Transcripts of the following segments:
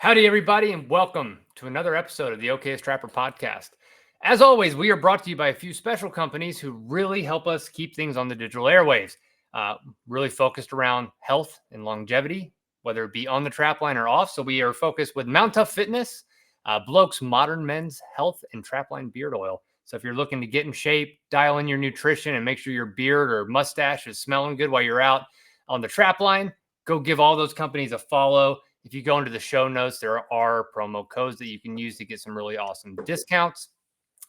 Howdy, everybody, and welcome to another episode of the Okayest Trapper podcast. As always, we are brought to you by a few special companies who really help us keep things on the digital airwaves, really focused around health and longevity, whether it be on the trap line or off. So we are focused with Mount Tough Fitness, Bloke's Modern Men's Health and Trapline Beard Oil. So if you're looking to get in shape, dial in your nutrition, and make sure your beard or mustache is smelling good while you're out on the trap line, go give all those companies a follow. If you go into the show notes, there are promo codes that you can use to get some really awesome discounts.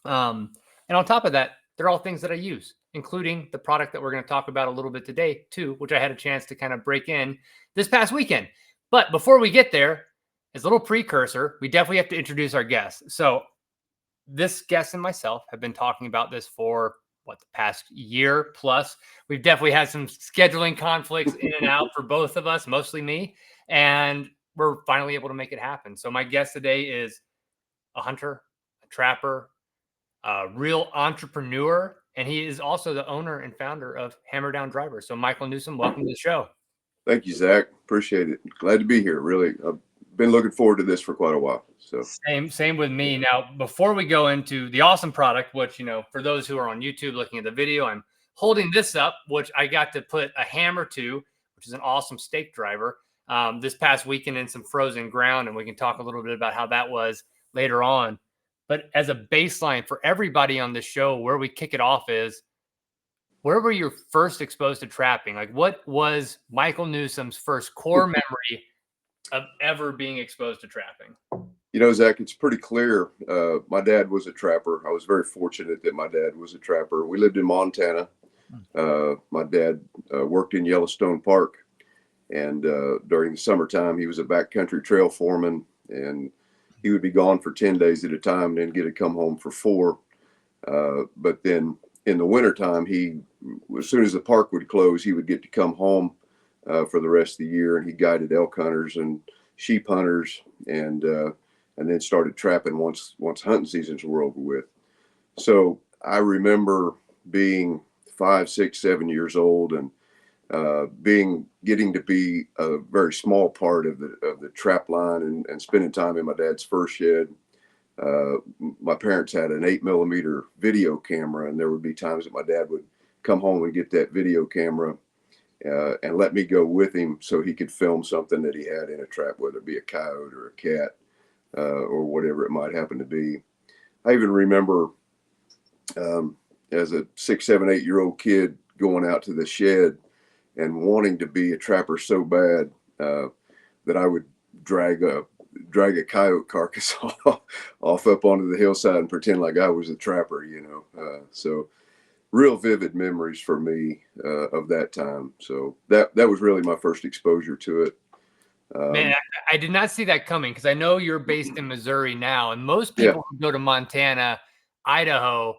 And on top of that, they're all things that I use, including the product that we're going to talk about a little bit today, too, which I had a chance to kind of break in this past weekend. But before we get there, as a little precursor, we definitely have to introduce our guests. So this guest and myself have been talking about this for the past year plus. We've definitely had some scheduling conflicts in and out for both of us, mostly me. And we're finally able to make it happen. So my guest today is a hunter, a trapper, a real entrepreneur, and he is also the owner and founder of Hammer Down Drivers. So Michael Newsome, welcome to the show. Thank you, Zach. Appreciate it. Glad to be here. Really, I've been looking forward to this for quite a while. So same with me. Now, before we go into the awesome product, which, for those who are on YouTube looking at the video, I'm holding this up, which I got to put a hammer to, which is an awesome stake driver. This past weekend in some frozen ground, and we can talk a little bit about how that was later on. But as a baseline for everybody on this show, where we kick it off is, where were you first exposed to trapping? Like, what was Michael Newsome's first core memory of ever being exposed to trapping? Zach, it's pretty clear. My dad was a trapper. I was very fortunate that my dad was a trapper. We lived in Montana. My dad worked in Yellowstone Park. And during the summertime, he was a backcountry trail foreman, and he would be gone for 10 days at a time and then get to come home for 4. But then in the wintertime, as soon as the park would close, he would get to come home for the rest of the year. And he guided elk hunters and sheep hunters, and then started trapping once hunting seasons were over with. So I remember being 5, 6, 7 years old and getting to be a very small part of the trap line and spending time in my dad's fur shed. My parents had an 8mm video camera, and there would be times that my dad would come home and get that video camera and let me go with him so he could film something that he had in a trap, whether it be a coyote or a cat or whatever it might happen to be. I even remember as a 6, 7, 8-year-old kid going out to the shed and wanting to be a trapper so bad that I would drag a coyote carcass off up onto the hillside and pretend like I was a trapper, So real vivid memories for me of that time. So that was really my first exposure to it. Man, I did not see that coming, because I know you're based in Missouri now, and most people who go to Montana, Idaho,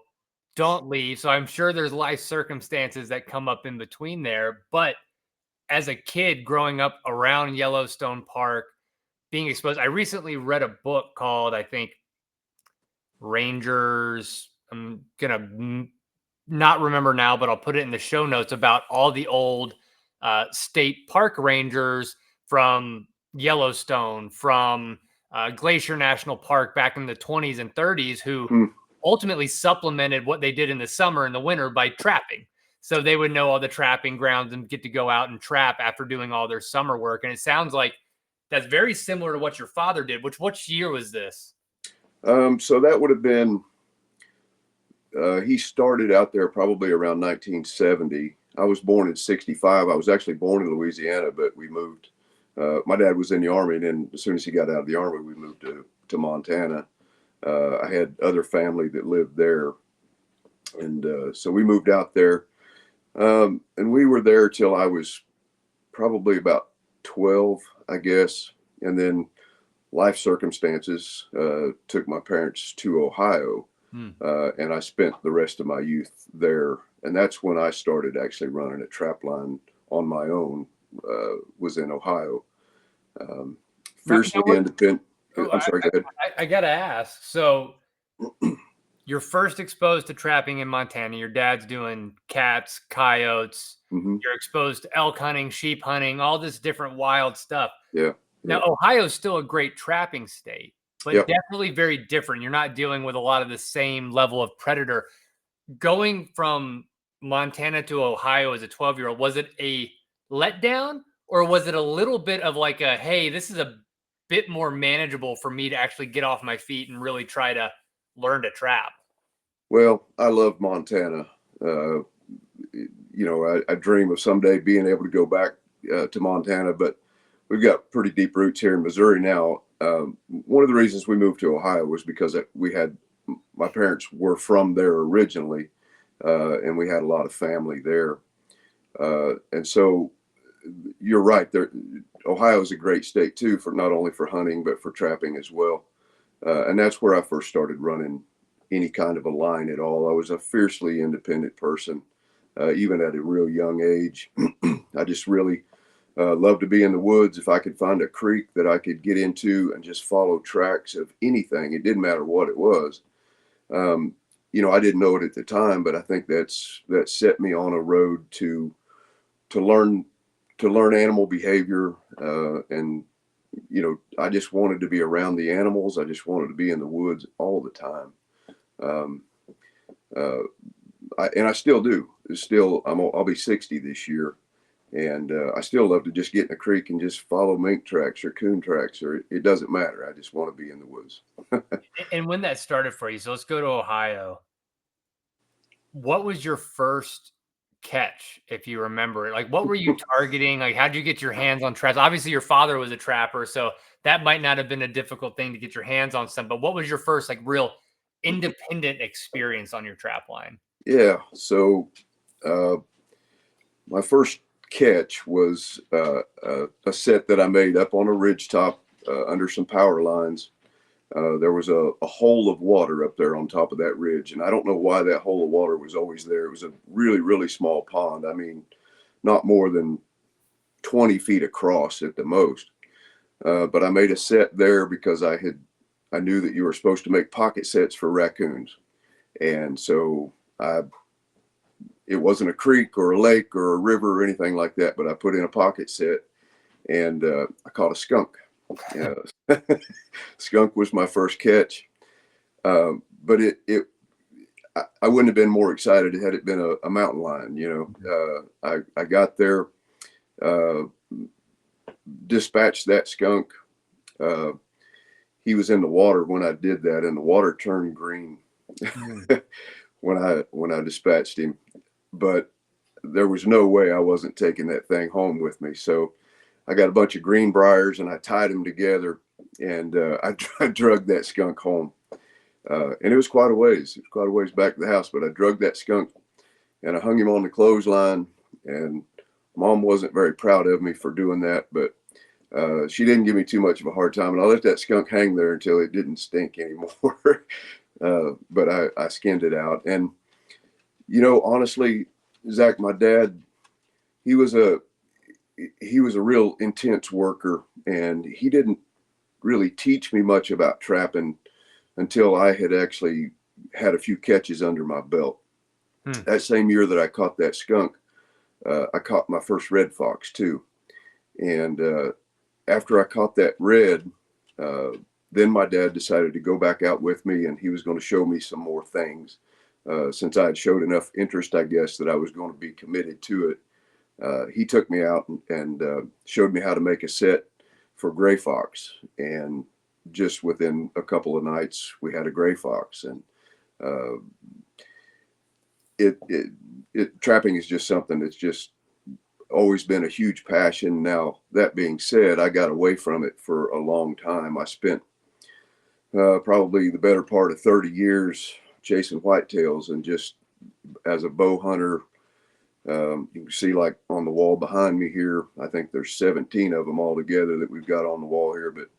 don't leave. So I'm sure there's life circumstances that come up in between there. But as a kid growing up around Yellowstone Park, being exposed, I recently read a book called, I think, Rangers. I'm going to not remember now, but I'll put it in the show notes, about all the old state park rangers from Yellowstone, from Glacier National Park back in the 20s and 30s, who ultimately supplemented what they did in the summer and the winter by trapping. So they would know all the trapping grounds and get to go out and trap after doing all their summer work. And it sounds like that's very similar to what your father did. Which year was this? So that would have been, he started out there probably around 1970. I was born in 65. I was actually born in Louisiana, but we moved. My dad was in the Army, and then as soon as he got out of the Army, we moved to Montana. I had other family that lived there. And so we moved out there. And we were there till I was probably about 12, I guess. And then life circumstances took my parents to Ohio. And I spent the rest of my youth there. And that's when I started actually running a trap line on my own, was in Ohio. Fiercely independent. I'm sorry, go ahead. I got to ask. So you're first exposed to trapping in Montana. Your dad's doing cats, coyotes. You're exposed to elk hunting, sheep hunting, all this different wild stuff. Yeah. Now, Ohio's still a great trapping state, but Yep. definitely very different. You're not dealing with a lot of the same level of predator. Going from Montana to Ohio as a 12-year-old, was it a letdown or was it a little bit of like a, hey, this is a bit more manageable for me to actually get off my feet and really try to learn to trap? Well, I love Montana. I dream of someday being able to go back to Montana, but we've got pretty deep roots here in Missouri now. One of the reasons we moved to Ohio was because my parents were from there originally, and we had a lot of family there. And so you're right. Ohio is a great state too, for not only for hunting, but for trapping as well. And that's where I first started running any kind of a line at all. I was a fiercely independent person, even at a real young age. I just really loved to be in the woods. If I could find a creek that I could get into and just follow tracks of anything, it didn't matter what it was. I didn't know it at the time, but I think that set me on a road to learn animal behavior, and I just wanted to be around the animals. I just wanted to be in the woods all the time. I still do. I'll be 60 this year, and I still love to just get in a creek and just follow mink tracks or coon tracks, or it doesn't matter. I just want to be in the woods. And when that started for you, so let's go to Ohio. What was your first catch, if you remember it? Like, what were you targeting? Like, how did you get your hands on traps? Obviously, your father was a trapper, so that might not have been a difficult thing to get your hands on some. But what was your first, like, real independent experience on your trap line? Yeah. So my first catch was a set that I made up on a ridge top under some power lines. There was a hole of water up there on top of that ridge, and I don't know why that hole of water was always there. It was a really, really small pond. I mean, not more than 20 feet across at the most. But I made a set there because I knew that you were supposed to make pocket sets for raccoons, and so it wasn't a creek or a lake or a river or anything like that, but I put in a pocket set, and I caught a skunk. Skunk was my first catch, but I wouldn't have been more excited had it been a mountain lion. I got there, dispatched that skunk. He was in the water when I did that, and the water turned green when I dispatched him. But there was no way I wasn't taking that thing home with me. So I got a bunch of greenbriers and I tied them together, and I drug that skunk home. And it was quite a ways. It was quite a ways back to the house, but I drug that skunk and I hung him on the clothesline. And Mom wasn't very proud of me for doing that, but she didn't give me too much of a hard time. And I let that skunk hang there until it didn't stink anymore. But I skinned it out. And, honestly, Zach, my dad, he was a real intense worker, and he didn't really teach me much about trapping until I had actually had a few catches under my belt. That same year that I caught that skunk, I caught my first red fox too. And after I caught that red, then my dad decided to go back out with me, and he was going to show me some more things. Since I had showed enough interest, I guess, that I was going to be committed to it. He took me out and showed me how to make a set for gray fox. And just within a couple of nights, we had a gray fox. And trapping is just something that's just always been a huge passion. Now, that being said, I got away from it for a long time. I spent probably the better part of 30 years chasing whitetails, and just as a bow hunter. You can see, like, on the wall behind me here, I think there's 17 of them all together that we've got on the wall here. But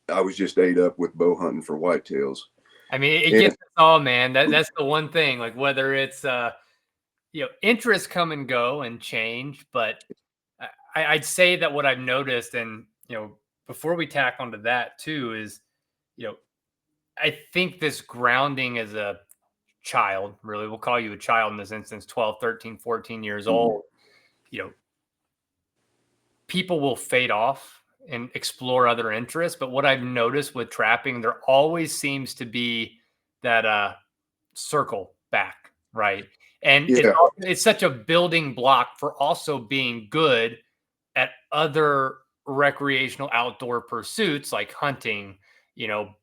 I was just ate up with bow hunting for whitetails. I mean, it gets us all, man. That's the one thing. Like, whether it's interests come and go and change, but I'd say that what I've noticed, and before we tack onto that too, is I think this grounding as a child, really, we'll call you a child in this instance, 12, 13, 14 years old, people will fade off and explore other interests. But what I've noticed with trapping, there always seems to be that circle back, right? And Yeah. it's such a building block for also being good at other recreational outdoor pursuits like hunting,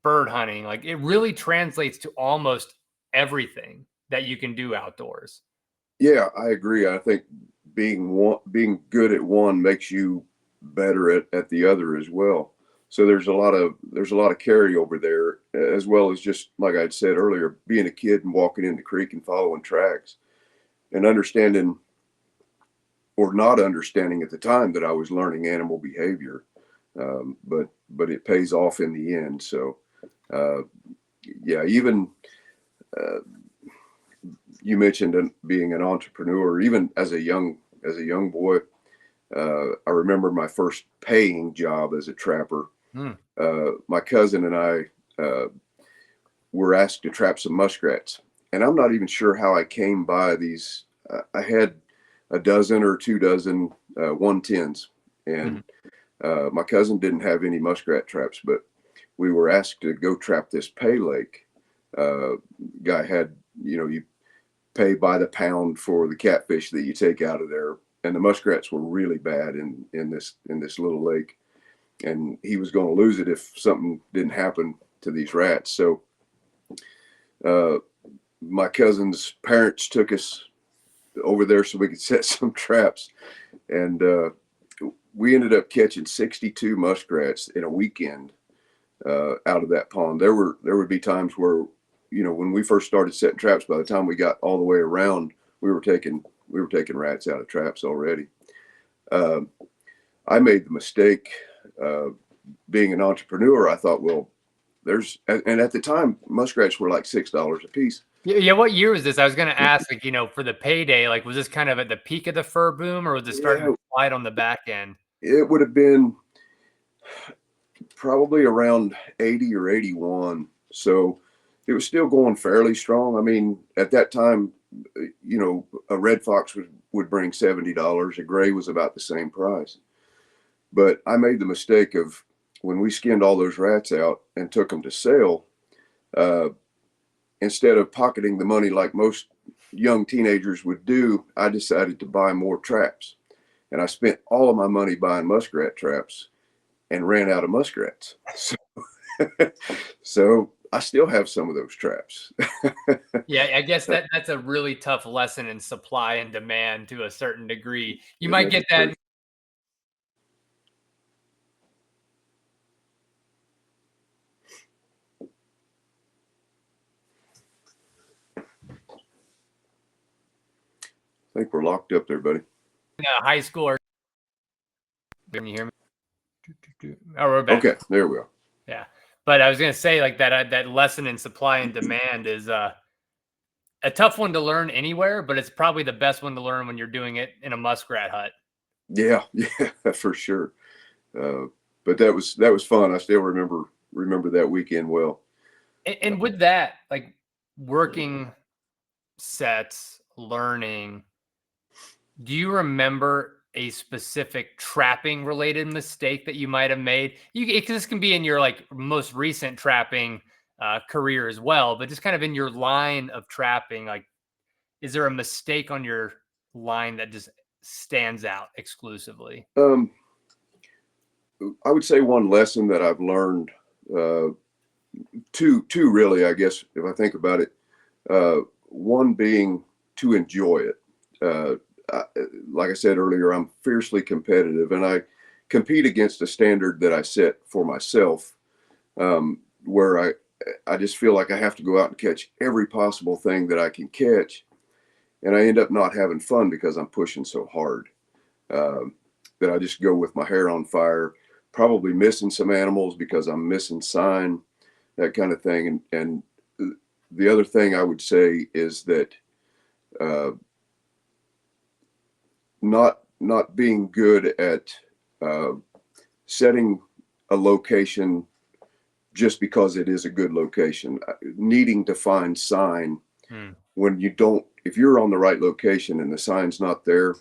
bird hunting. Like it really translates to almost everything that you can do outdoors. Yeah, I agree. I think being good at one makes you better at the other as well. So there's a lot of carryover there, as well as just like I'd said earlier, being a kid and walking in the creek and following tracks and understanding or not understanding at the time that I was learning animal behavior. But it pays off in the end. So uh, yeah, even uh, you mentioned being an entrepreneur, even as a young boy. I remember my first paying job as a trapper. Hmm. My cousin and I were asked to trap some muskrats, and I'm not even sure how I came by these. I had a dozen or 2 dozen 110s, and my cousin didn't have any muskrat traps, but we were asked to go trap this pay lake. Guy had, you pay by the pound for the catfish that you take out of there, and the muskrats were really bad in this little lake, and he was going to lose it if something didn't happen to these rats. So uh, my cousin's parents took us over there so we could set some traps, and we ended up catching 62 muskrats in a weekend out of that pond. There would be times where, when we first started setting traps, by the time we got all the way around, we were taking rats out of traps already. Um, I made the mistake, uh, being an entrepreneur. I thought, well, and at the time, muskrats were like $6 a piece. Yeah. What year was this? I was going to ask, like, for the payday, like, was this kind of at the peak of the fur boom or was it starting Yeah, to slide on the back end? it would have been probably around 80 or 81. So it was still going fairly strong. I mean, at that time, a red fox would bring $70. A gray was about the same price. But I made the mistake of, when we skinned all those rats out and took them to sale, uh, instead of pocketing the money like most young teenagers would do, I decided to buy more traps. And I spent all of my money buying muskrat traps and ran out of muskrats. So I still have some of those traps. Yeah, I guess that's a really tough lesson in supply and demand to a certain degree. You And might that's get that. I think we're locked up there, buddy. High school or can you hear me? Oh, we're back. Okay, there we are. Yeah. But I was going to say, like, that lesson in supply and demand is a tough one to learn anywhere, but it's probably the best one to learn when you're doing it in a muskrat hut. Yeah, yeah, for sure. But that was fun. I still remember that weekend well. And with that, like, working sets, learning, do you remember a specific trapping related mistake that you might have made? This can be in your, like, most recent trapping career as well, but just kind of in your line of trapping, like, is there a mistake on your line that just stands out exclusively? Um, I would say one lesson that I've learned, uh, two really, I guess, if I think about it. One being to enjoy it. Uh, I, like I said earlier, I'm fiercely competitive, and I compete against a standard that I set for myself, where I just feel like I have to go out and catch every possible thing that I can catch, and I end up not having fun because I'm pushing so hard, um, that I just go with my hair on fire, probably missing some animals because I'm missing sign, that kind of thing. And the other thing I would say is that, uh, not being good at uh, setting a location just because it is a good location, needing to find sign Hmm. when you don't. If you're on the right location and the sign's not there,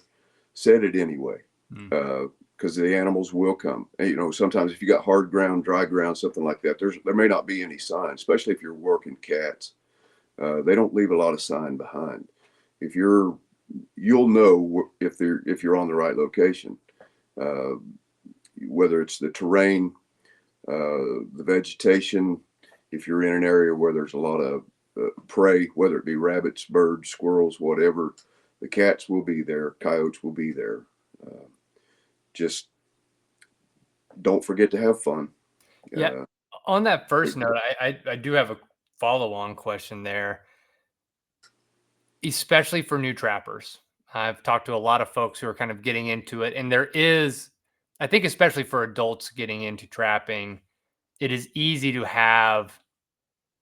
set it anyway. Hmm. because the animals will come. And, you know, sometimes if you got hard ground, dry ground, something like that, there may not be any sign, especially if you're working cats. They don't leave a lot of sign behind. You'll know if you're on the right location, whether it's the terrain, the vegetation. If you're in an area where there's a lot of prey, whether it be rabbits, birds, squirrels, whatever, the cats will be there, coyotes will be there. Just don't forget to have fun. Yeah. On that first note, I do have a follow-on question there, especially for new trappers. I've talked to a lot of folks who are kind of getting into it, and there is, I think, especially for adults getting into trapping, it is easy to have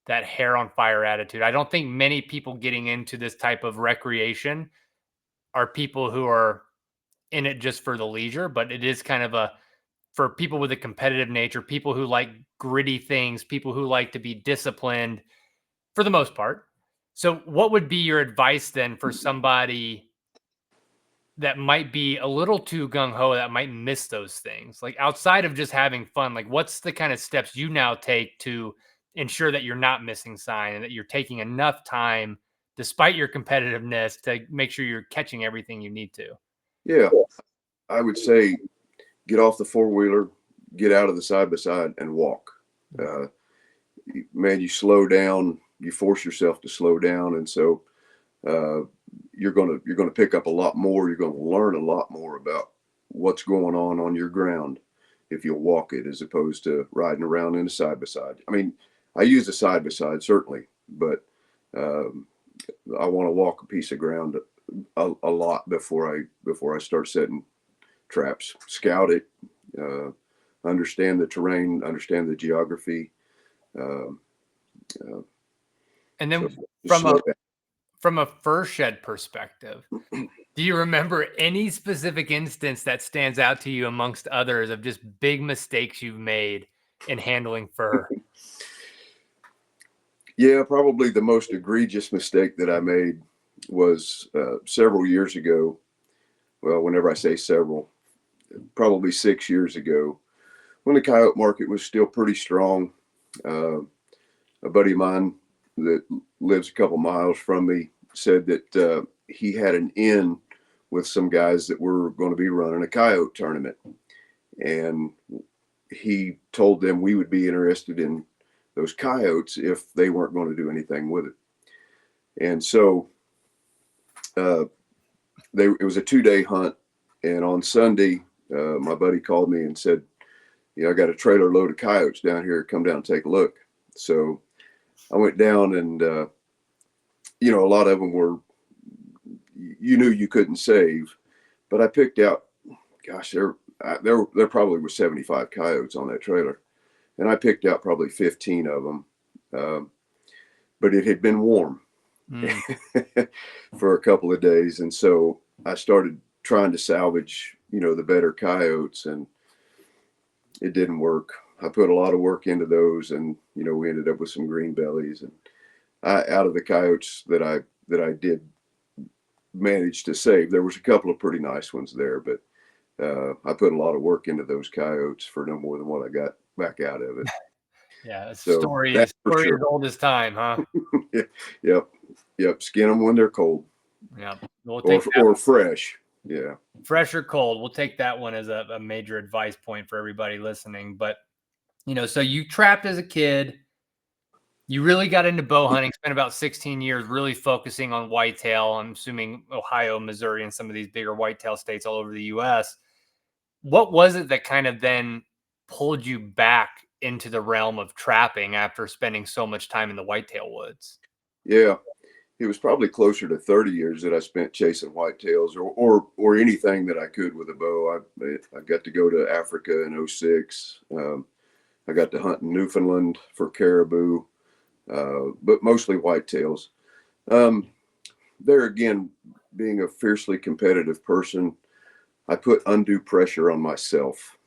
that hair on fire attitude. I don't think many people getting into this type of recreation are people who are in it just for the leisure, but it is kind of for people with a competitive nature, people who like gritty things, people who like to be disciplined for the most part. So what would be your advice then for somebody that might be a little too gung-ho, that might miss those things? Like outside of just having fun, like what's the kind of steps you now take to ensure that you're not missing sign and that you're taking enough time despite your competitiveness to make sure you're catching everything you need to? Yeah, I would say get off the four-wheeler, get out of the side-by-side and walk. Man, you slow down, you force yourself to slow down. And so you're going to pick up a lot more. You're going to learn a lot more about what's going on your ground if you'll walk it, as opposed to riding around in a side-by-side. I mean, I use a side-by-side certainly, but I want to walk a piece of ground a lot before I start setting traps. Scout it, understand the terrain, understand the geography. And then So from a fur shed perspective, do you remember any specific instance that stands out to you amongst others of just big mistakes you've made in handling fur? Yeah, probably the most egregious mistake that I made was several years ago. Well, whenever I say several, probably 6 years ago, when the coyote market was still pretty strong. A buddy of mine that lives a couple miles from me said that he had an in with some guys that were going to be running a coyote tournament. And he told them we would be interested in those coyotes if they weren't going to do anything with it. And so it was a 2-day hunt. And on Sunday, my buddy called me and said, I got a trailer load of coyotes down here. Come down and take a look. So I went down and, a lot of them were, knew you couldn't save, but I picked out, gosh, there probably were 75 coyotes on that trailer. And I picked out probably 15 of them. But it had been warm for a couple of days. And so I started trying to salvage, the better coyotes, and it didn't work. I put a lot of work into those, and, we ended up with some green bellies. And out of the coyotes that I did manage to save, there was a couple of pretty nice ones there, but I put a lot of work into those coyotes for no more than what I got back out of it. Yeah, so story is as old as time, huh? Yep. Skin them when they're cold. Yeah, or fresh. Yeah, fresh or cold. We'll take that one as a major advice point for everybody listening. But so you trapped as a kid. You really got into bow hunting. Spent about 16 years really focusing on whitetail. I'm assuming Ohio, Missouri, and some of these bigger whitetail states all over the U.S. What was it that kind of then pulled you back into the realm of trapping after spending so much time in the whitetail woods? Yeah, it was probably closer to 30 years that I spent chasing whitetails or anything that I could with a bow. I got to go to Africa in 2006. I got to hunt in Newfoundland for caribou, but mostly whitetails. There again, being a fiercely competitive person, I put undue pressure on myself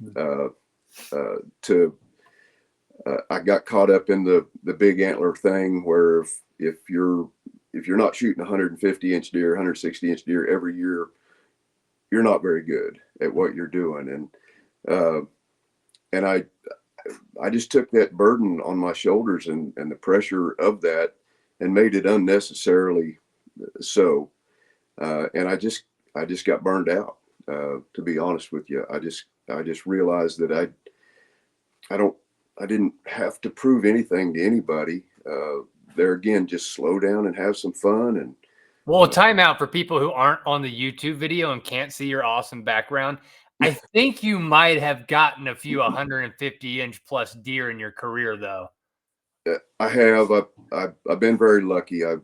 I got caught up in the big antler thing, where if you're not shooting 150-inch deer, 160-inch deer every year, you're not very good. at what you're doing. And I just took that burden on my shoulders and the pressure of that and made it unnecessarily so. And I just got burned out. To be honest with you, I just realized that I didn't have to prove anything to anybody. There again, just slow down and have some fun. And Well, time out for people who aren't on the YouTube video and can't see your awesome background. I think you might have gotten a few 150-inch plus deer in your career, though. I have. I've been very lucky. I've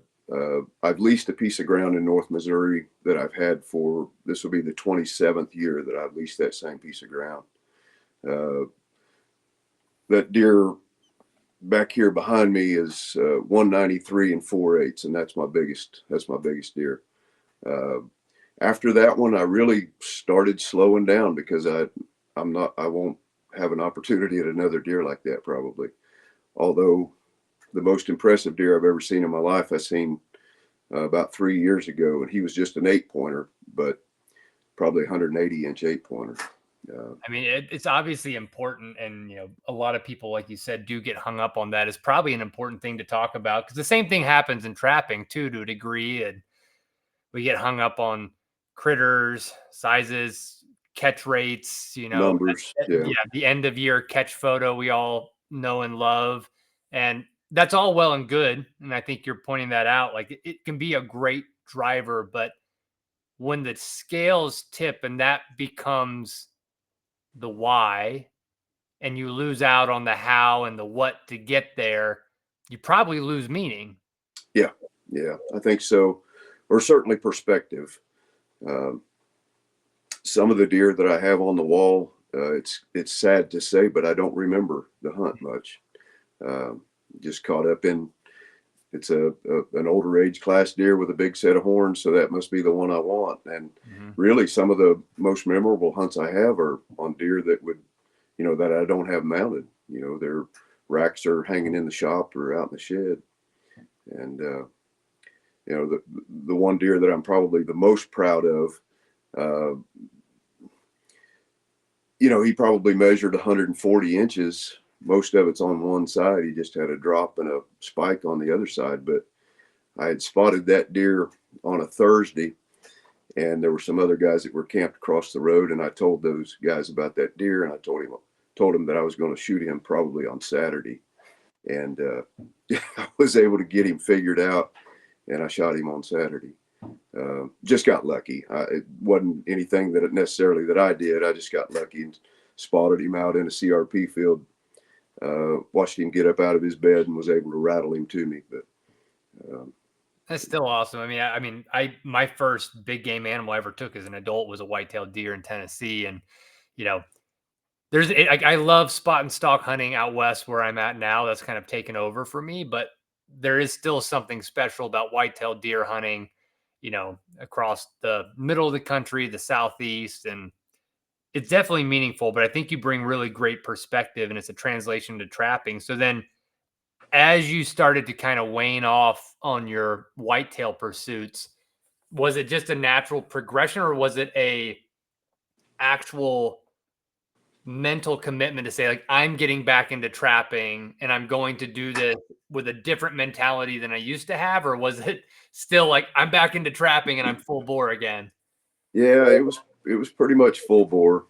leased a piece of ground in North Missouri that I've had for, this will be the 27th year that I've leased that same piece of ground. That deer back here behind me is 193 and 4/8, and that's my biggest deer. After that one, I really started slowing down because I won't have an opportunity at another deer like that probably. Although the most impressive deer I've ever seen in my life, I seen about 3 years ago, and he was just an 8-pointer, but probably 180-inch 8-pointer. I mean, it's obviously important, and a lot of people, like you said, do get hung up on that. It's probably an important thing to talk about because the same thing happens in trapping too, to a degree, and we get hung up on critters, sizes, catch rates. Numbers, yeah. The end of year catch photo we all know and love, and that's all well and good. And I think you're pointing that out. Like it can be a great driver, but when the scales tip and that becomes the why, and you lose out on the how and the what to get there, you probably lose meaning. Yeah, I think so, or certainly perspective. Some of the deer that I have on the wall, it's sad to say, but I don't remember the hunt much. Just caught up in, it's an older age class deer with a big set of horns, so that must be the one I want. And really, some of the most memorable hunts I have are on deer that would, that I don't have mounted. Their racks are hanging in the shop or out in the shed. And the one deer that I'm probably the most proud of, he probably measured 140 inches. Most of it's on one side. He just had a drop and a spike on the other side. But I had spotted that deer on a Thursday, and there were some other guys that were camped across the road. And I told those guys about that deer, and I told him that I was going to shoot him probably on Saturday. And I was able to get him figured out, and I shot him on Saturday. Just got lucky. It wasn't anything that necessarily that I did. I just got lucky and spotted him out in a CRP field. Watched him get up out of his bed and was able to rattle him to me. But that's still awesome. I mean, my first big game animal I ever took as an adult was a white-tailed deer in Tennessee, and I love spot and stalk hunting out west where I'm at now. That's kind of taken over for me, but there is still something special about white-tailed deer hunting, across the middle of the country, the Southeast, and it's definitely meaningful. But I think you bring really great perspective, and it's a translation to trapping. So then, as you started to kind of wane off on your whitetail pursuits, was it just a natural progression, or was it a actual mental commitment to say, like, I'm getting back into trapping and I'm going to do this with a different mentality than I used to have? Or was it still like, I'm back into trapping and I'm full bore again? Yeah, it was pretty much full bore.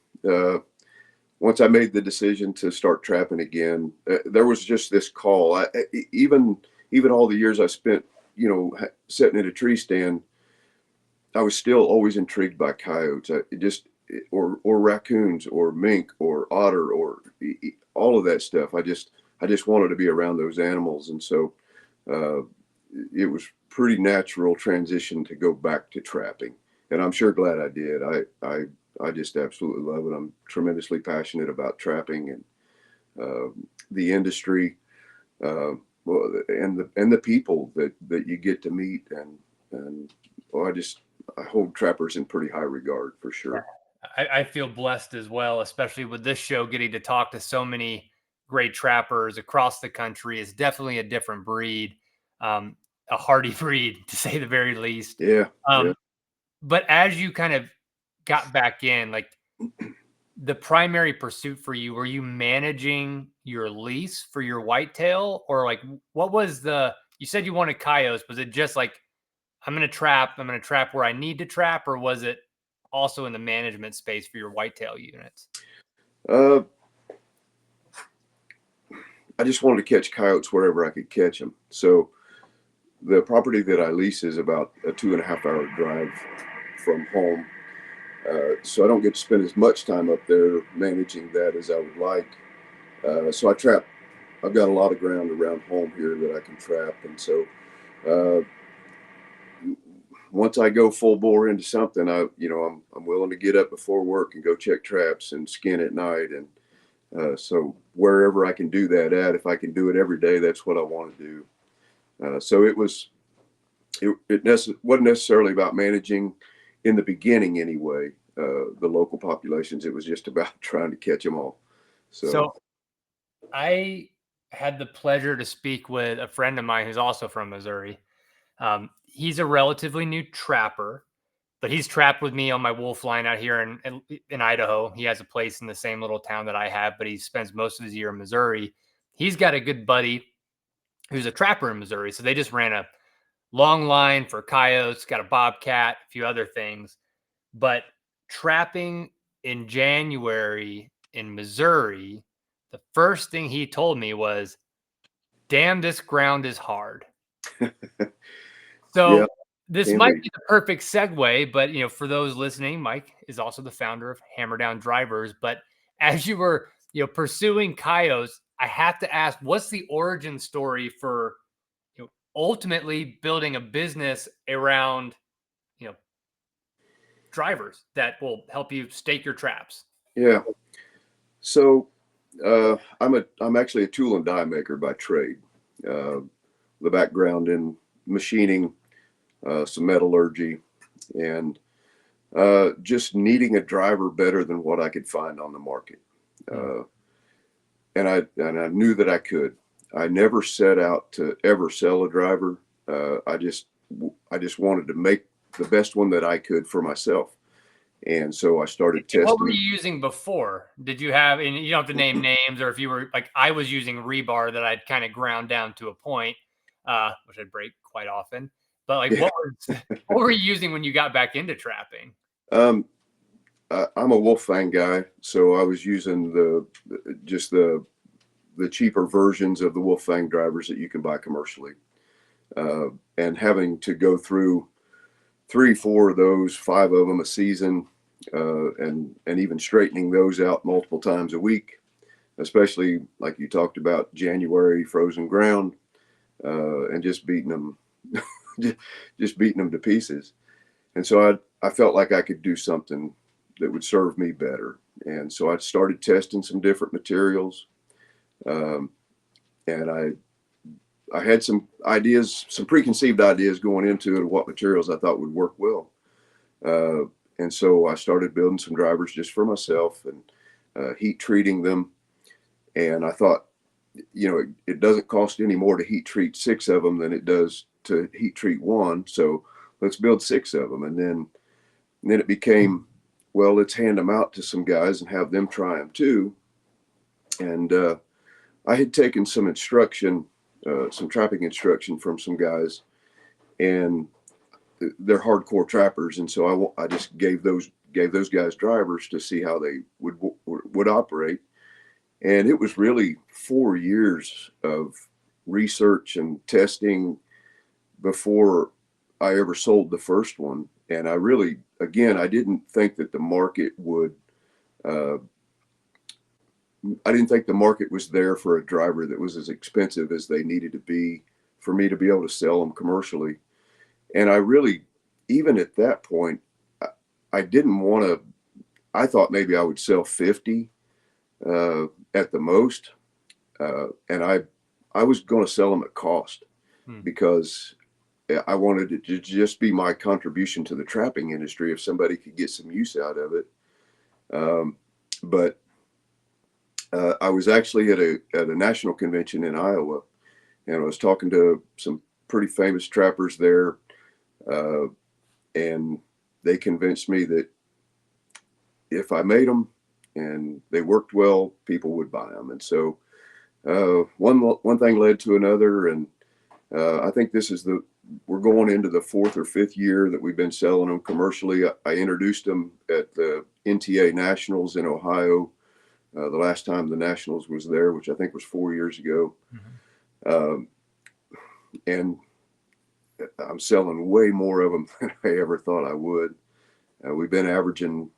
Once I made the decision to start trapping again, there was just this call. Even all the years I spent, sitting at a tree stand, I was still always intrigued by coyotes. Or raccoons or mink or otter or all of that stuff. I just wanted to be around those animals, and so it was pretty natural transition to go back to trapping. And I'm sure glad I did. I just absolutely love it. I'm tremendously passionate about trapping and the industry, and the people that you get to meet, and I hold trappers in pretty high regard for sure. I feel blessed as well, especially with this show, getting to talk to so many great trappers across the country. Is definitely a different breed, a hardy breed to say the very least. Yeah. But as you kind of got back in, like, the primary pursuit for you, were you managing your lease for your whitetail, or like what was you said you wanted coyotes, was it just like, I'm going to trap where I need to trap, or was it also in the management space for your whitetail units? Uh, I just wanted to catch coyotes wherever I could catch them. So the property that I lease is about a 2.5 hour drive from home. So I don't get to spend as much time up there managing that as I would like. So I trap. I've got a lot of ground around home here that I can trap, and so uh, once I go full bore into something, I'm willing to get up before work and go check traps and skin at night, and so wherever I can do that at, if I can do it every day, that's what I want to do. So it wasn't necessarily about managing in the beginning anyway. The local populations, it was just about trying to catch them all. So I had the pleasure to speak with a friend of mine who's also from Missouri. He's a relatively new trapper, but he's trapped with me on my wolf line out here in Idaho. He has a place in the same little town that I have, but he spends most of his year in Missouri. He's got a good buddy who's a trapper in Missouri. So they just ran a long line for coyotes, got a bobcat, a few other things. But trapping in January in Missouri, the first thing he told me was, damn, this ground is hard. So yeah, this might be the perfect segue, but for those listening, Mike is also the founder of Hammer Down Drivers. But as you were, pursuing coyotes, I have to ask, what's the origin story for, ultimately building a business around, drivers that will help you stake your traps? Yeah. So I'm actually a tool and die maker by trade. The background in machining, some metallurgy, and just needing a driver better than what I could find on the market. And I knew that I could. I never set out to ever sell a driver. I just wanted to make the best one that I could for myself. And so I started testing. What were you using before? Did you have, and you don't have to name names, or if you were like, I was using rebar that I'd kind of ground down to a point, which I'd break quite often. But like, Yeah. what were you using when you got back into trapping? I'm a wolf fang guy, so I was using the cheaper versions of the wolf fang drivers that you can buy commercially, and having to go through 3, 4 of those, 5 of them a season, and even straightening those out multiple times a week, especially like you talked about, January frozen ground, and just beating them, just beating them to pieces. And so I felt like I could do something that would serve me better. And so I started testing some different materials, and I had some ideas, some preconceived ideas going into it of what materials I thought would work well. And so I started building some drivers just for myself and heat treating them. And I thought, it doesn't cost any more to heat treat 6 of them than it does to heat treat one. So let's build 6 of them. And then it became, well, let's hand them out to some guys and have them try them too. And I had taken some instruction, some trapping instruction from some guys, and they're hardcore trappers. And so I just gave those guys drivers to see how they would operate. And it was really 4 years of research and testing before I ever sold the first one. And I really, again, I didn't think that the market would, I didn't think the market was there for a driver that was as expensive as they needed to be for me to be able to sell them commercially. And I really, even at that point, I didn't want to, I thought maybe I would sell 50 at the most. And I was going to sell them at cost because I wanted it to just be my contribution to the trapping industry if somebody could get some use out of it. But I was actually at a national convention in Iowa, and I was talking to some pretty famous trappers there, and they convinced me that if I made them and they worked well, people would buy them. And so one thing led to another, and I think we're going into the 4th or 5th year that we've been selling them commercially. I introduced them at the NTA Nationals in Ohio. The last time the Nationals was there, which I think was 4 years ago. Mm-hmm. And I'm selling way more of them than I ever thought I would. We've been averaging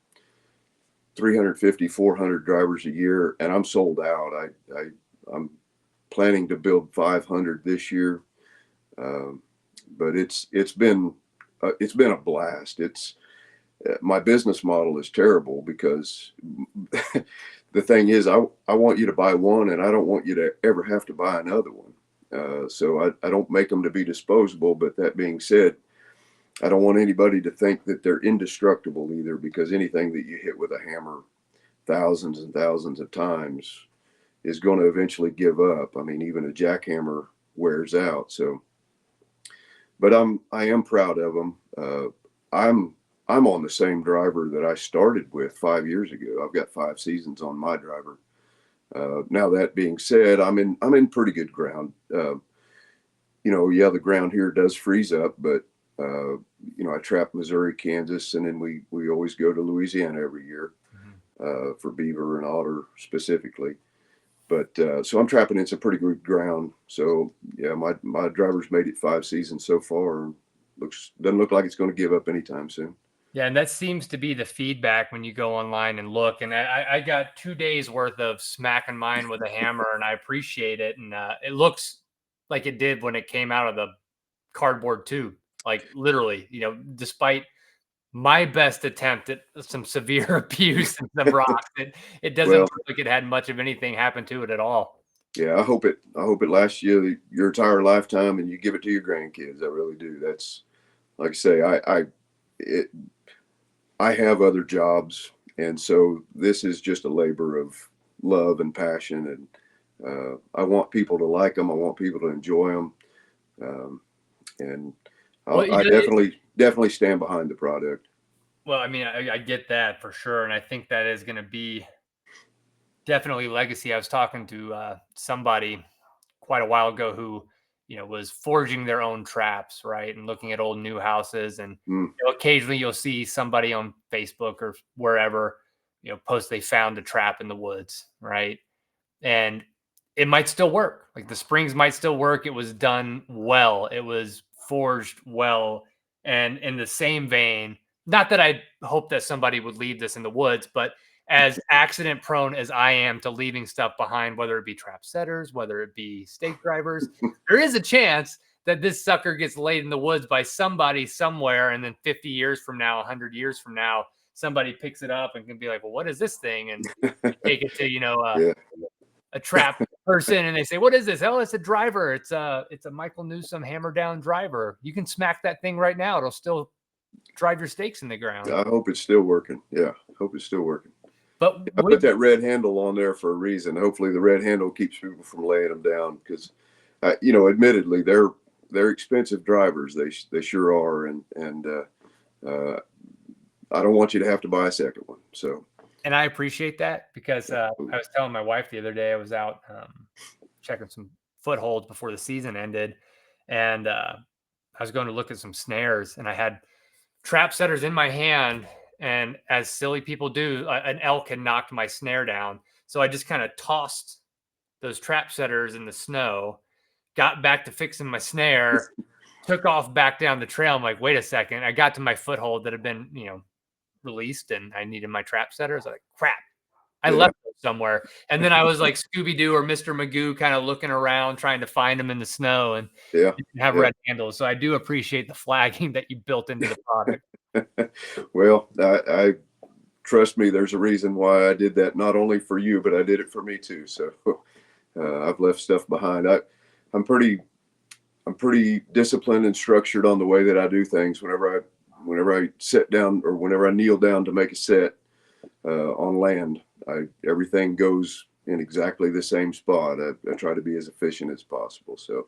350, 400 drivers a year, and I'm sold out. I'm planning to build 500 this year. But it's been a blast. My business model is terrible because the thing is, I want you to buy one, and I don't want you to ever have to buy another one. So I don't make them to be disposable. But that being said, I don't want anybody to think that they're indestructible either, because anything that you hit with a hammer thousands and thousands of times is going to eventually give up. I mean, even a jackhammer wears out. So, but I am proud of them. I'm on the same driver that I started with 5 years ago. I've got 5 seasons on my driver. Now that being said, I'm in pretty good ground. The ground here does freeze up, but I trap Missouri, Kansas, and then we always go to Louisiana every year for beaver and otter specifically. But so I'm trapping in some pretty good ground. So yeah, my driver's made it 5 seasons so far. Doesn't look like it's going to give up anytime soon. Yeah, and that seems to be the feedback when you go online and look. And I got 2 days worth of smacking mine with a hammer, and I appreciate it. And it looks like it did when it came out of the cardboard tube. Like literally, despite my best attempt at some severe abuse and some rocks, it doesn't look like it had much of anything happen to it at all. Yeah, I hope it lasts you your entire lifetime, and you give it to your grandkids. I really do. That's, like I say, I have other jobs, and so this is just a labor of love and passion, and I want people to like them. I want people to enjoy them, and I definitely stand behind the product. Well, I mean, I get that for sure, and I think that is going to be definitely legacy. I was talking to somebody quite a while ago who, was forging their own traps, right, and looking at old new houses, and occasionally you'll see somebody on Facebook or wherever, post they found a trap in the woods, right, and it might still work. Like the springs might still work. It was done well. It was forged well, and in the same vein, not that I hope that somebody would leave this in the woods, but as accident prone as I am to leaving stuff behind, whether it be trap setters, whether it be stake drivers, there is a chance that this sucker gets laid in the woods by somebody somewhere. And then 50 years from now, 100 years from now, somebody picks it up and can be like, well, what is this thing? And take it to, a trap person, and they say, what is this? Oh, it's a driver. It's a Michael Newsome hammer down driver. You can smack that thing right now. It'll still drive your stakes in the ground. I hope it's still working. Yeah, hope it's still working. But I put that red handle on there for a reason. Hopefully the red handle keeps people from laying them down, because, admittedly, they're expensive drivers. They sure are. And I don't want you to have to buy a second one. So. And I appreciate that, because I was telling my wife the other day, I was out checking some footholds before the season ended, and I was going to look at some snares, and I had trap setters in my hand, and as silly people do, an elk had knocked my snare down. So I just kind of tossed those trap setters in the snow, got back to fixing my snare, took off back down the trail. I'm like, wait a second. I got to my foothold that had been, released, and I needed my trap setters. I was like, crap, I left them somewhere. And then I was like Scooby-Doo or Mr. Magoo, kind of looking around, trying to find them in the snow, and have red handles. So I do appreciate the flagging that you built into the product. Well, I trust me, there's a reason why I did that, not only for you, but I did it for me too. So I've left stuff behind. I'm pretty disciplined and structured on the way that I do things. Whenever I sit down, or whenever I kneel down to make a set on land, everything goes in exactly the same spot. I try to be as efficient as possible. So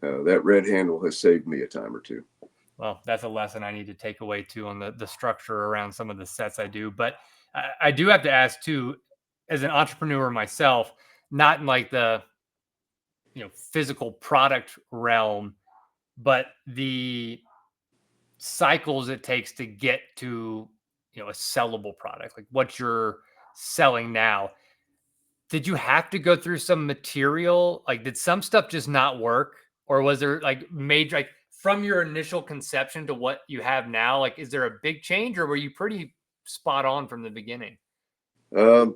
that red handle has saved me a time or two. Well, that's a lesson I need to take away too, on the structure around some of the sets I do. But I do have to ask too, as an entrepreneur myself, not in like the physical product realm, but the cycles it takes to get to a sellable product, like what you're selling now. Did you have to go through some material? Like, did some stuff just not work? Or was there like major, like from your initial conception to what you have now? Like, is there a big change or were you pretty spot on from the beginning? Um,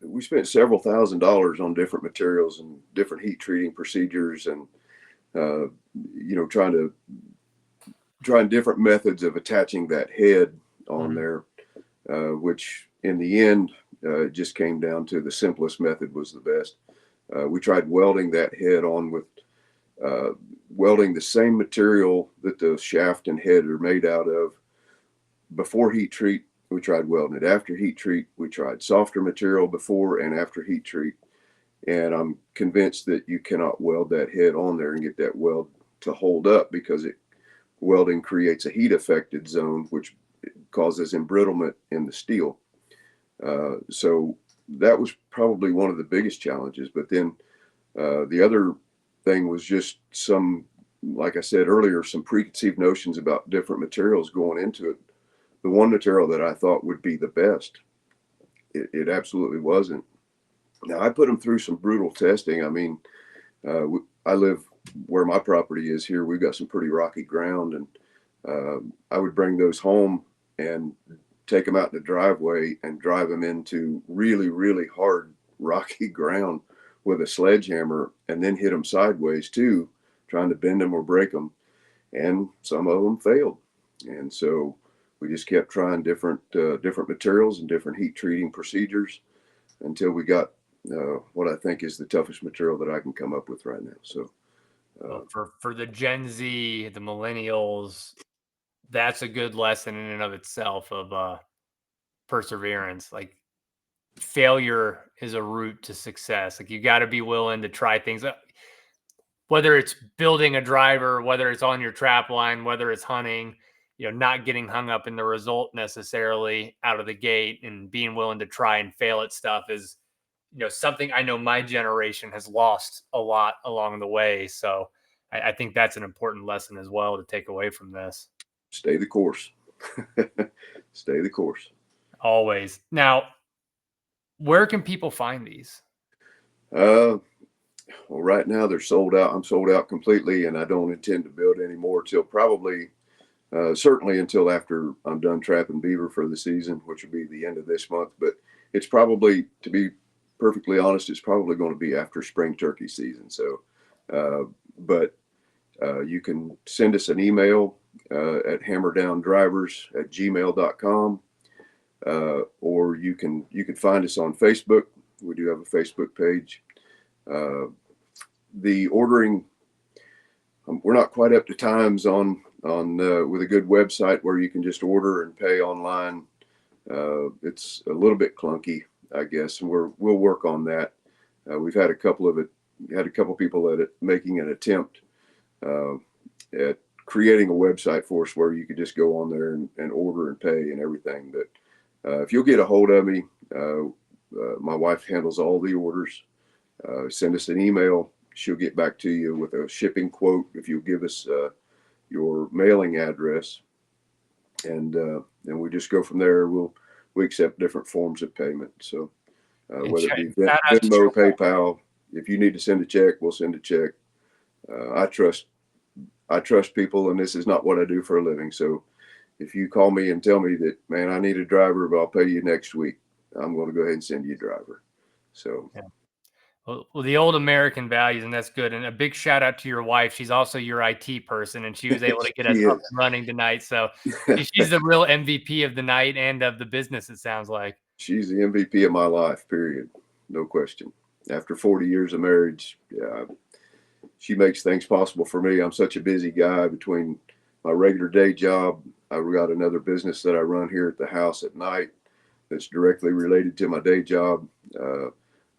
we spent several $1,000s on different materials and different heat treating procedures, and trying different methods of attaching that head on there, which in the end just came down to the simplest method was the best. We tried welding that head on with welding the same material that the shaft and head are made out of. Before heat treat, we tried welding it. After heat treat, we tried softer material before and after heat treat. And I'm convinced that you cannot weld that head on there and get that weld to hold up, because welding creates a heat affected zone, which causes embrittlement in the steel. So that was probably one of the biggest challenges. But then the other thing was just like I said earlier, some preconceived notions about different materials going into it. The one material that I thought would be the best, it absolutely wasn't. Now, I put them through some brutal testing. I mean, I live where my property is here. We've got some pretty rocky ground, and I would bring those home and take them out in the driveway and drive them into really, really hard rocky ground with a sledgehammer, and then hit them sideways too, trying to bend them or break them. And some of them failed. And so we just kept trying different materials and different heat treating procedures until we got what I think is the toughest material that I can come up with right now. So Well, for the Gen Z, the millennials, that's a good lesson in and of itself of perseverance. Like, failure is a route to success. Like, you got to be willing to try things, whether it's building a driver, whether it's on your trap line, whether it's hunting, not getting hung up in the result necessarily out of the gate, and being willing to try and fail at stuff is, something I know my generation has lost a lot along the way. So I think that's an important lesson as well to take away from this. stay the course. Stay the course. Always. Now, where can people find these? Well, right now they're sold out. I'm sold out completely, and I don't intend to build any more till probably, certainly until after I'm done trapping beaver for the season, which will be the end of this month. But it's probably, to be perfectly honest, it's probably going to be after spring turkey season. So, but you can send us an email at hammerdowndrivers@gmail.com, or you can find us on Facebook. We do have a Facebook page. The ordering, we're not quite up to times on with a good website where you can just order and pay online. It's a little bit clunky, I guess, and we'll work on that. We've had a couple people at it making an attempt at creating a website for us where you could just go on there and order and pay and everything. But if you'll get a hold of me, my wife handles all the orders. Send us an email. She'll get back to you with a shipping quote if you'll give us your mailing address, and we just go from there. We accept different forms of payment. So whether it be Venmo, PayPal, if you need to send a check, we'll send a check. I trust people, and this is not what I do for a living. So if you call me and tell me that, man, I need a driver, but I'll pay you next week, I'm going to go ahead and send you a driver. So. Yeah. Well, the old American values, and that's good. And a big shout out to your wife. She's also your IT person, and she was able to get us up and running tonight. So she's the real MVP of the night and of the business, it sounds like. She's the MVP of my life, period. No question. After 40 years of marriage, yeah, she makes things possible for me. I'm such a busy guy between my regular day job. I've got another business that I run here at the house at night that's directly related to my day job.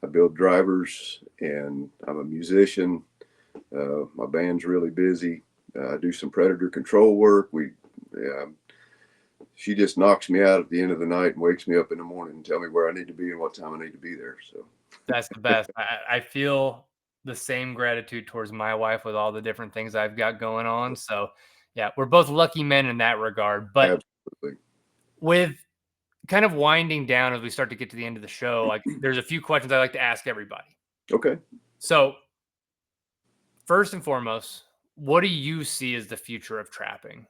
I build drivers, and I'm a musician. My band's really busy. I do some predator control work. she just knocks me out at the end of the night and wakes me up in the morning and tell me where I need to be and what time I need to be there. So That's the best. I feel the same gratitude towards my wife with all the different things I've got going on. So, yeah, we're both lucky men in that regard. But absolutely. with kind of winding down as we start to get to the end of the show, like there's a few questions I like to ask everybody. Okay. So, first and foremost, what do you see as the future of trapping?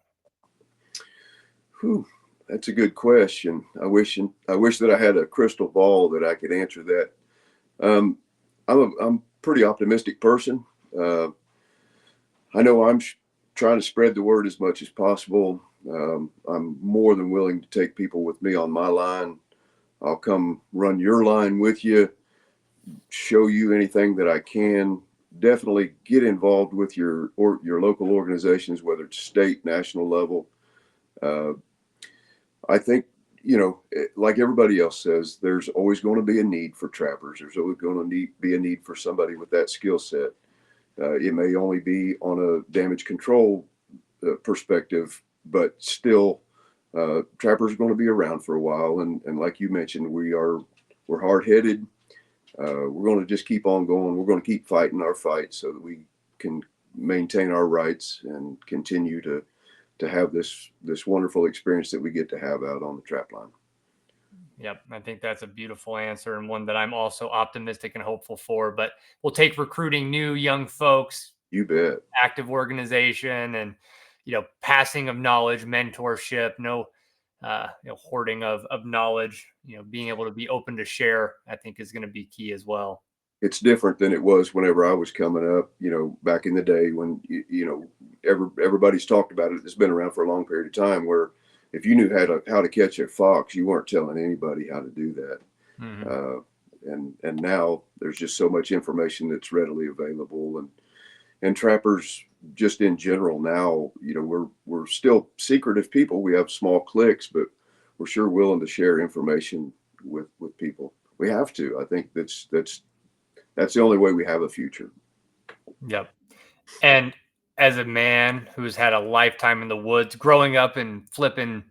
Whew, that's a good question. I wish that I had a crystal ball that I could answer that. Um, I'm a pretty optimistic person. I know trying to spread the word as much as possible. I'm more than willing to take people with me on my line. I'll come run your line with you, show you anything that I can. Definitely get involved with your local organizations, whether it's state, national level. I think, like everybody else says, there's always going to be a need for trappers. There's always going to be a need for somebody with that skill set. It may only be on a damage control perspective, but still, trappers are going to be around for a while. And like you mentioned, we're hard headed. We're going to just keep on going. We're going to keep fighting our fight so that we can maintain our rights and continue to have this wonderful experience that we get to have out on the trap line. Yep, I think that's a beautiful answer and one that I'm also optimistic and hopeful for. But we'll take recruiting new young folks, You bet. active organization, and passing of knowledge, mentorship, no hoarding of knowledge. Being able to be open to share, I think, is going to be key as well. It's different than it was whenever I was coming up, back in the day when, everybody's talked about it. It's been around for a long period of time where if you knew how to catch a fox, you weren't telling anybody how to do that. Mm-hmm. And now there's just so much information that's readily available, and trappers just in general now, we're still secretive people. We have small cliques, but we're sure willing to share information with people. We have to. I think that's the only way we have a future. Yep. And as a man who's had a lifetime in the woods, growing up and flipping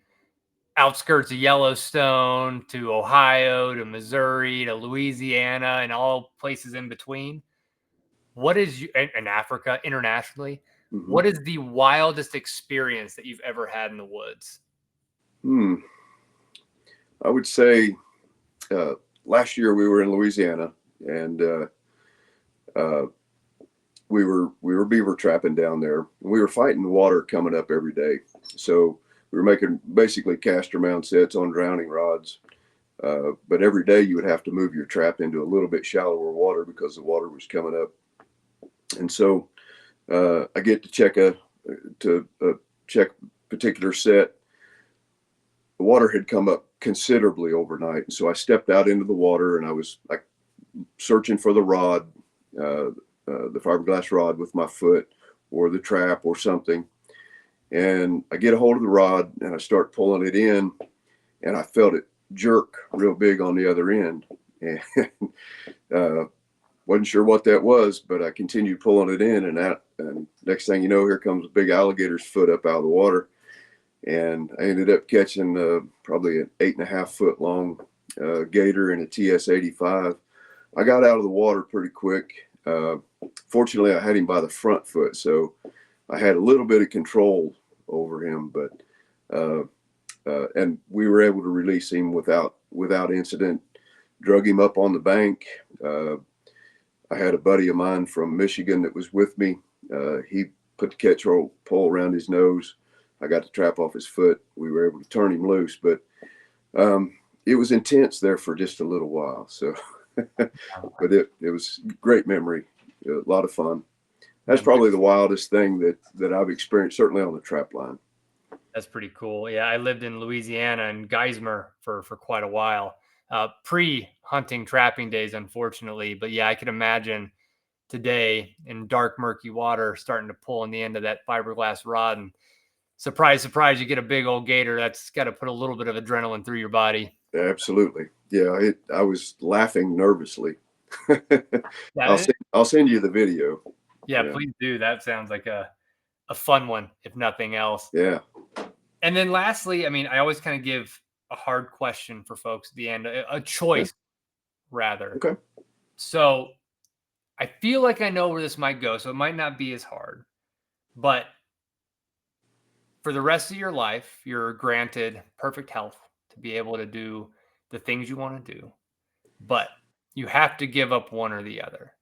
outskirts of Yellowstone to Ohio to Missouri to Louisiana and all places in between, what is in Africa internationally? Mm-hmm. What is the wildest experience that you've ever had in the woods? I would say last year we were in Louisiana, and we were beaver trapping down there. We were fighting water coming up every day, so we were making basically caster mount sets on drowning rods. But every day you would have to move your trap into a little bit shallower water because the water was coming up. And so I get to check a particular set. The water had come up considerably overnight, and so I stepped out into the water and I was like searching for the rod, the fiberglass rod with my foot or the trap or something. And I get a hold of the rod and I start pulling it in, and I felt it jerk real big on the other end. And wasn't sure what that was, but I continued pulling it in and out. And next thing you know, here comes a big alligator's foot up out of the water. And I ended up catching probably an 8.5 foot long gator in a TS-85. I got out of the water pretty quick. Fortunately, I had him by the front foot, so I had a little bit of control over him, but and we were able to release him without incident. Drug him up on the bank. I had a buddy of mine from Michigan that was with me. He put the catch pole around his nose. I got the trap off his foot. We were able to turn him loose, but it was intense there for just a little while. So, but it was great memory, a lot of fun. That's probably the wildest thing that I've experienced, certainly on the trap line. That's pretty cool. Yeah, I lived in Louisiana and Geismar for quite a while, pre-hunting trapping days, unfortunately. But yeah, I could imagine today in dark, murky water, starting to pull on the end of that fiberglass rod, and surprise, surprise, you get a big old gator. That's got to put a little bit of adrenaline through your body. Absolutely, yeah. I was laughing nervously. Yeah, I'll send you the video. Yeah, please do. That sounds like a fun one, if nothing else. Yeah. And then lastly, I mean, I always kind of give a hard question for folks at the end, a choice rather. Okay. So I feel like I know where this might go, so it might not be as hard. But for the rest of your life, you're granted perfect health to be able to do the things you want to do, but you have to give up one or the other.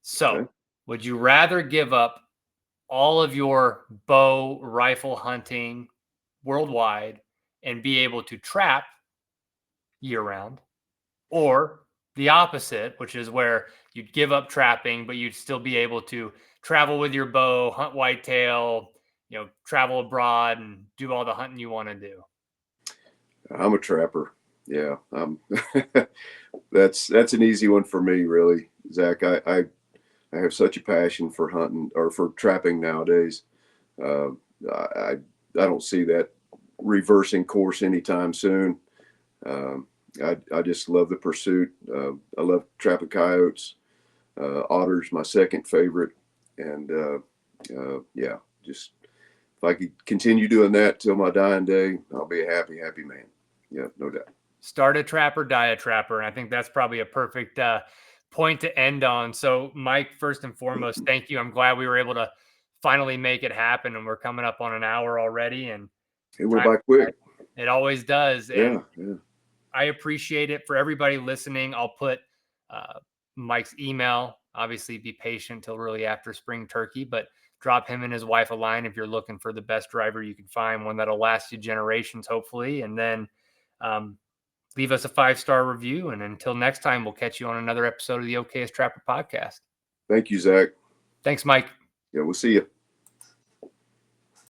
So, Okay. would you rather give up all of your bow rifle hunting worldwide and be able to trap year round, or the opposite, which is where you'd give up trapping, but you'd still be able to travel with your bow, hunt whitetail, travel abroad and do all the hunting you want to do? I'm a trapper. Yeah. That's an easy one for me, really, Zach. I have such a passion for hunting or for trapping nowadays. Uh, I don't see that reversing course anytime soon. Um, I just love the pursuit. I love trapping coyotes. Otter's my second favorite, and yeah, just if I could continue doing that till my dying day, I'll be a happy, happy man. Yeah, no doubt. Start a trapper, die a trapper. And I think that's probably a perfect point to end on. So, Mike, first and foremost, thank you. I'm glad we were able to finally make it happen, and we're coming up on an hour already. And It went by quick. it always does. And Yeah. I appreciate it. For everybody listening, I'll put Mike's email. Obviously, be patient till really after spring turkey, but drop him and his wife a line if you're looking for the best driver you can find, one that'll last you generations, hopefully. And then leave us a 5-star review. And until next time, we'll catch you on another episode of the Okayest Trapper podcast. Thank you, Zach. Thanks, Mike. Yeah, we'll see you.